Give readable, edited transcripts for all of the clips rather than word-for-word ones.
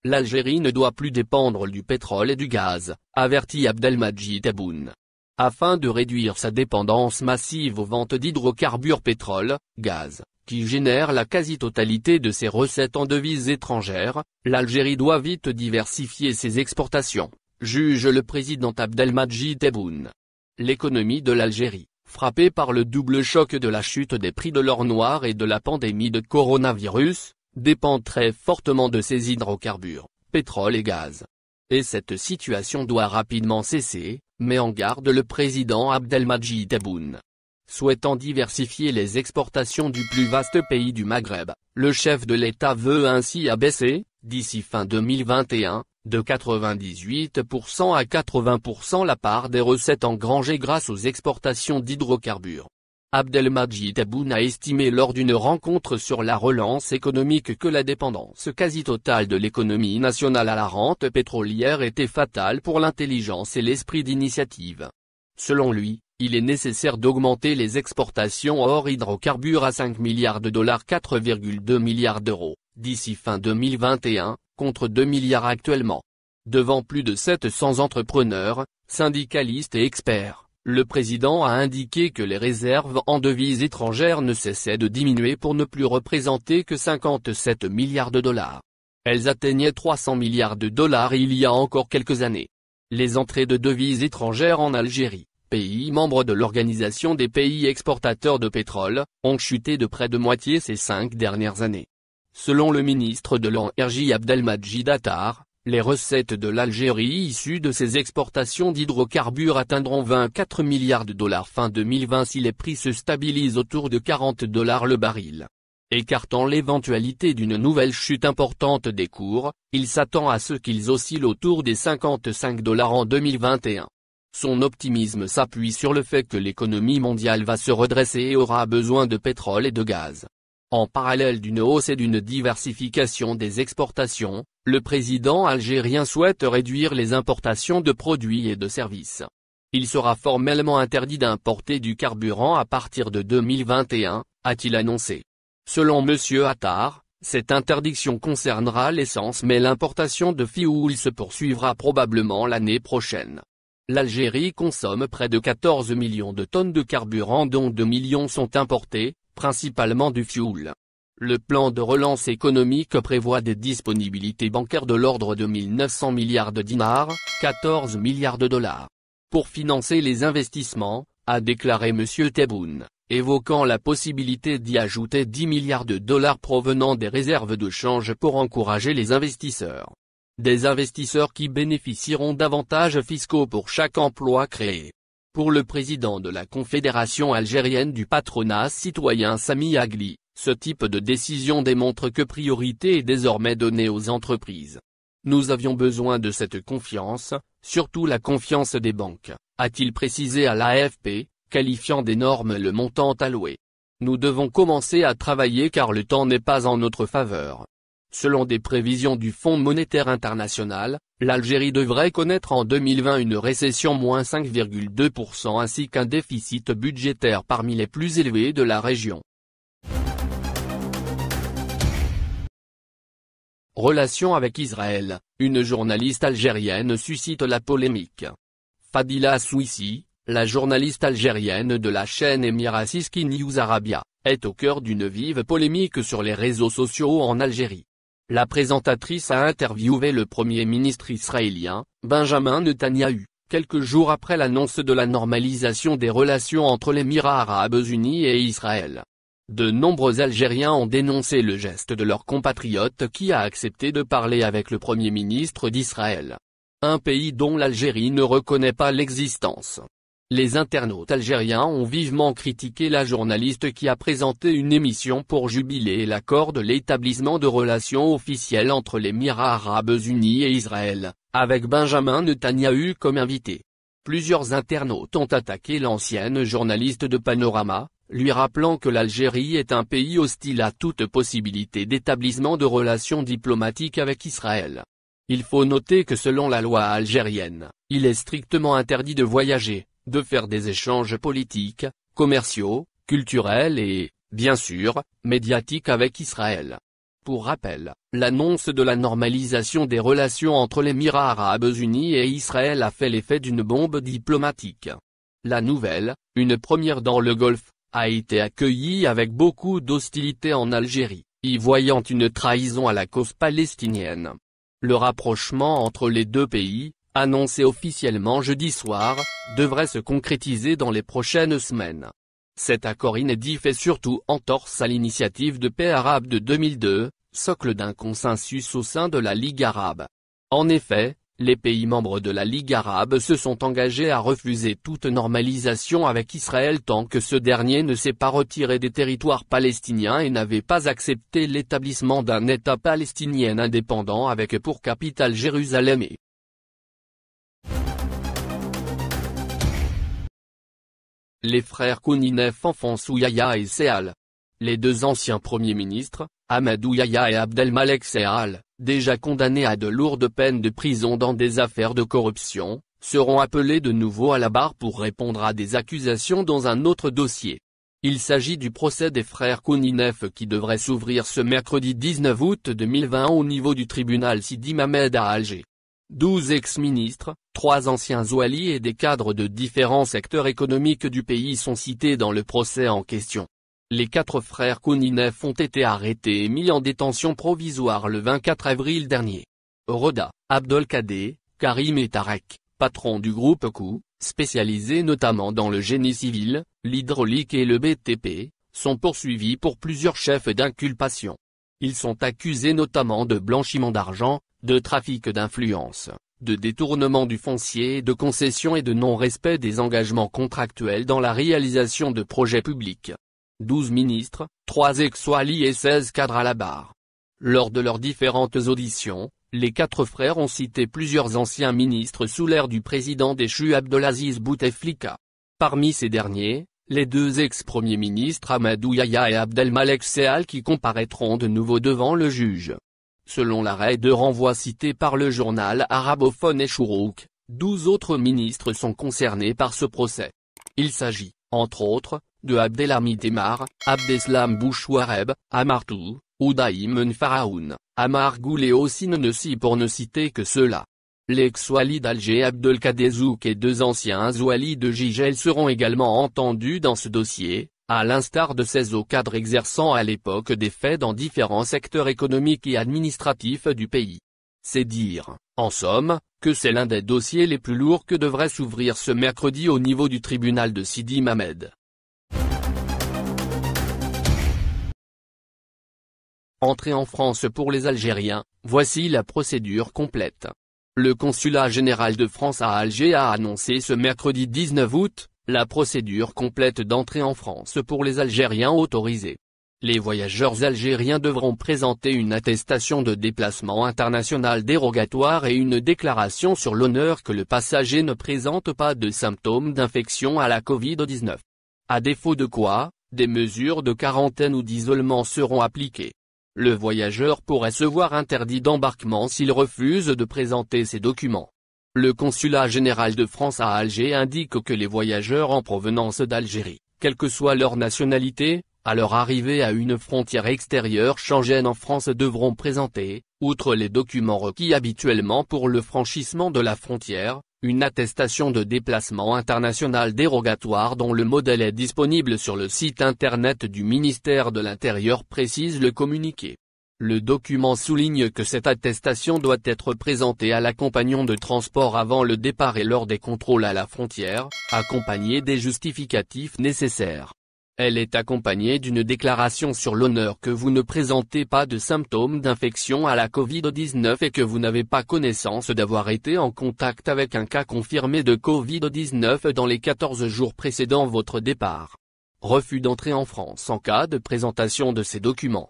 l'Algérie ne doit plus dépendre du pétrole et du gaz, avertit Abdelmadjid Tebboune. Afin de réduire sa dépendance massive aux ventes d'hydrocarbures pétrole, gaz, qui génèrent la quasi-totalité de ses recettes en devises étrangères, l'Algérie doit vite diversifier ses exportations, juge le président Abdelmadjid Tebboune. L'économie de l'Algérie, frappée par le double choc de la chute des prix de l'or noir et de la pandémie de coronavirus, dépend très fortement de ses hydrocarbures, pétrole et gaz. Et cette situation doit rapidement cesser, met en garde le président Abdelmadjid Tebboune. Souhaitant diversifier les exportations du plus vaste pays du Maghreb, le chef de l'État veut ainsi abaisser, d'ici fin 2021, de 98% à 80% la part des recettes engrangées grâce aux exportations d'hydrocarbures. Abdelmadjid Tebboune a estimé lors d'une rencontre sur la relance économique que la dépendance quasi totale de l'économie nationale à la rente pétrolière était fatale pour l'intelligence et l'esprit d'initiative. Selon lui, il est nécessaire d'augmenter les exportations hors hydrocarbures à 5 milliards de dollars 4,2 milliards d'euros, d'ici fin 2021, contre 2 milliards actuellement. Devant plus de 700 entrepreneurs, syndicalistes et experts, le président a indiqué que les réserves en devises étrangères ne cessaient de diminuer pour ne plus représenter que 57 milliards de dollars. Elles atteignaient 300 milliards de dollars il y a encore quelques années. Les entrées de devises étrangères en Algérie, pays membre de l'Organisation des pays exportateurs de pétrole, ont chuté de près de moitié ces 5 dernières années. Selon le ministre de l'Énergie Abdelmadjid Attar, les recettes de l'Algérie issues de ses exportations d'hydrocarbures atteindront 24 milliards de dollars fin 2020 si les prix se stabilisent autour de 40 dollars le baril. Écartant l'éventualité d'une nouvelle chute importante des cours, il s'attend à ce qu'ils oscillent autour des 55 dollars en 2021. Son optimisme s'appuie sur le fait que l'économie mondiale va se redresser et aura besoin de pétrole et de gaz. En parallèle d'une hausse et d'une diversification des exportations, le président algérien souhaite réduire les importations de produits et de services. Il sera formellement interdit d'importer du carburant à partir de 2021, a-t-il annoncé. Selon M. Attar, cette interdiction concernera l'essence mais l'importation de fioul se poursuivra probablement l'année prochaine. L'Algérie consomme près de 14 millions de tonnes de carburant dont 2 millions sont importés, principalement du fioul. Le plan de relance économique prévoit des disponibilités bancaires de l'ordre de 1 900 milliards de dinars, 14 milliards de dollars. Pour financer les investissements, a déclaré M. Tebboune, évoquant la possibilité d'y ajouter 10 milliards de dollars provenant des réserves de change pour encourager les investisseurs. Des investisseurs qui bénéficieront d'avantages fiscaux pour chaque emploi créé. Pour le président de la Confédération algérienne du patronat citoyen Sami Agli, ce type de décision démontre que priorité est désormais donnée aux entreprises. Nous avions besoin de cette confiance, surtout la confiance des banques, a-t-il précisé à l'AFP, qualifiant d'énorme le montant alloué. Nous devons commencer à travailler car le temps n'est pas en notre faveur. Selon des prévisions du Fonds monétaire international, l'Algérie devrait connaître en 2020 une récession moins 5,2% ainsi qu'un déficit budgétaire parmi les plus élevés de la région. Relations avec Israël, une journaliste algérienne suscite la polémique. Fadila Souissi, la journaliste algérienne de la chaîne Emirati News Arabia, est au cœur d'une vive polémique sur les réseaux sociaux en Algérie. La présentatrice a interviewé le Premier ministre israélien, Benjamin Netanyahou, quelques jours après l'annonce de la normalisation des relations entre l'Émirat arabe unis et Israël. De nombreux Algériens ont dénoncé le geste de leur compatriote qui a accepté de parler avec le Premier ministre d'Israël. Un pays dont l'Algérie ne reconnaît pas l'existence. Les internautes algériens ont vivement critiqué la journaliste qui a présenté une émission pour jubiler l'accord de l'établissement de relations officielles entre l'Émirat arabe unis et Israël, avec Benjamin Netanyahou comme invité. Plusieurs internautes ont attaqué l'ancienne journaliste de Panorama, lui rappelant que l'Algérie est un pays hostile à toute possibilité d'établissement de relations diplomatiques avec Israël. Il faut noter que selon la loi algérienne, il est strictement interdit de voyager, de faire des échanges politiques, commerciaux, culturels et, bien sûr, médiatiques avec Israël. Pour rappel, l'annonce de la normalisation des relations entre les Émirats arabes unis et Israël a fait l'effet d'une bombe diplomatique. La nouvelle, une première dans le Golfe, a été accueillie avec beaucoup d'hostilité en Algérie, y voyant une trahison à la cause palestinienne. Le rapprochement entre les deux pays, annoncé officiellement jeudi soir, devrait se concrétiser dans les prochaines semaines. Cet accord inédit fait surtout entorse à l'initiative de paix arabe de 2002, socle d'un consensus au sein de la Ligue arabe. En effet, les pays membres de la Ligue arabe se sont engagés à refuser toute normalisation avec Israël tant que ce dernier ne s'est pas retiré des territoires palestiniens et n'avait pas accepté l'établissement d'un État palestinien indépendant avec pour capitale Jérusalem. Les frères Kouninef enfoncent Yahya et Seal. Les deux anciens premiers ministres, Ahmadou Yahya et Abdelmalek Seal, déjà condamnés à de lourdes peines de prison dans des affaires de corruption, seront appelés de nouveau à la barre pour répondre à des accusations dans un autre dossier. Il s'agit du procès des frères Kouninef qui devrait s'ouvrir ce mercredi 19 août 2020 au niveau du tribunal Sidi Mamed à Alger. 12 ex-ministres, 3 anciens oualis et des cadres de différents secteurs économiques du pays sont cités dans le procès en question. Les 4 frères Kouninef ont été arrêtés et mis en détention provisoire le 24 avril dernier. Roda, Abdelkader, Karim et Tarek, patrons du groupe Kou, spécialisés notamment dans le génie civil, l'hydraulique et le BTP, sont poursuivis pour plusieurs chefs d'inculpation. Ils sont accusés notamment de blanchiment d'argent, de trafic d'influence, de détournement du foncier et de concession et de non-respect des engagements contractuels dans la réalisation de projets publics. 12 ministres, 3 ex-oualis et 16 cadres à la barre. Lors de leurs différentes auditions, les 4 frères ont cité plusieurs anciens ministres sous l'ère du président déchu Abdelaziz Bouteflika. Parmi ces derniers, les 2 ex-premiers ministres Ahmadou Yahya et Abdelmalek Seal qui comparaîtront de nouveau devant le juge. Selon l'arrêt de renvoi cité par le journal arabophone Chourouk, 12 autres ministres sont concernés par ce procès. Il s'agit, entre autres, de Abdelhamid Emar, Abdeslam Bouchouareb, Amartou, Oudaïm Faraoun, Amar Goul et Ossine Nessi pour ne citer que ceux-là. L'ex-ouali d'Alger Abdelkader Zouk et 2 anciens oualis de Jigel seront également entendus dans ce dossier, à l'instar de 16 hauts cadres exerçant à l'époque des faits dans différents secteurs économiques et administratifs du pays. C'est dire, en somme, que c'est l'un des dossiers les plus lourds que devrait s'ouvrir ce mercredi au niveau du tribunal de Sidi Mamed. Entrée en France pour les Algériens, voici la procédure complète. Le consulat général de France à Alger a annoncé ce mercredi 19 août, la procédure complète d'entrée en France pour les Algériens autorisés. Les voyageurs algériens devront présenter une attestation de déplacement international dérogatoire et une déclaration sur l'honneur que le passager ne présente pas de symptômes d'infection à la Covid-19. À défaut de quoi, des mesures de quarantaine ou d'isolement seront appliquées. Le voyageur pourrait se voir interdit d'embarquement s'il refuse de présenter ses documents. Le consulat général de France à Alger indique que les voyageurs en provenance d'Algérie, quelle que soit leur nationalité, à leur arrivée à une frontière extérieure Schengen en France devront présenter, outre les documents requis habituellement pour le franchissement de la frontière, une attestation de déplacement international dérogatoire dont le modèle est disponible sur le site internet du ministère de l'Intérieur, précise le communiqué. Le document souligne que cette attestation doit être présentée à la compagnon de transport avant le départ et lors des contrôles à la frontière, accompagnée des justificatifs nécessaires. Elle est accompagnée d'une déclaration sur l'honneur que vous ne présentez pas de symptômes d'infection à la Covid-19 et que vous n'avez pas connaissance d'avoir été en contact avec un cas confirmé de Covid-19 dans les 14 jours précédant votre départ. Refus d'entrée en France en cas de présentation de ces documents.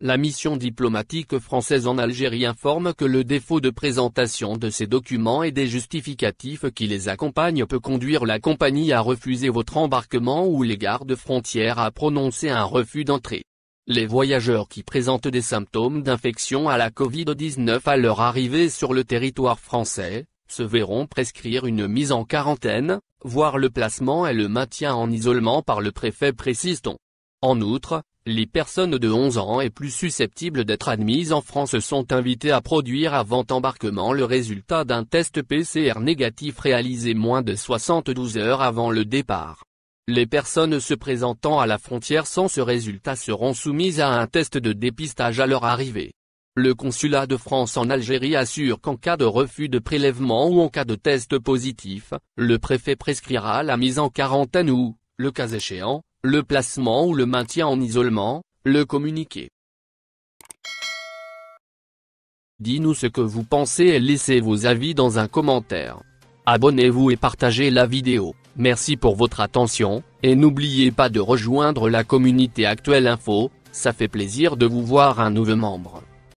La mission diplomatique française en Algérie informe que le défaut de présentation de ces documents et des justificatifs qui les accompagnent peut conduire la compagnie à refuser votre embarquement ou les gardes-frontières à prononcer un refus d'entrée. Les voyageurs qui présentent des symptômes d'infection à la Covid-19 à leur arrivée sur le territoire français, se verront prescrire une mise en quarantaine, voire le placement et le maintien en isolement par le préfet, précise-t-on. En outre, Les personnes de 11 ans et plus susceptibles d'être admises en France sont invitées à produire avant embarquement le résultat d'un test PCR négatif réalisé moins de 72 heures avant le départ. Les personnes se présentant à la frontière sans ce résultat seront soumises à un test de dépistage à leur arrivée. Le consulat de France en Algérie assure qu'en cas de refus de prélèvement ou en cas de test positif, le préfet prescrira la mise en quarantaine ou, le cas échéant, le placement ou le maintien en isolement, le communiqué. Dis-nous ce que vous pensez et laissez vos avis dans un commentaire. Abonnez-vous et partagez la vidéo. Merci pour votre attention, et n'oubliez pas de rejoindre la communauté Actuelle Info, ça fait plaisir de vous voir un nouveau membre.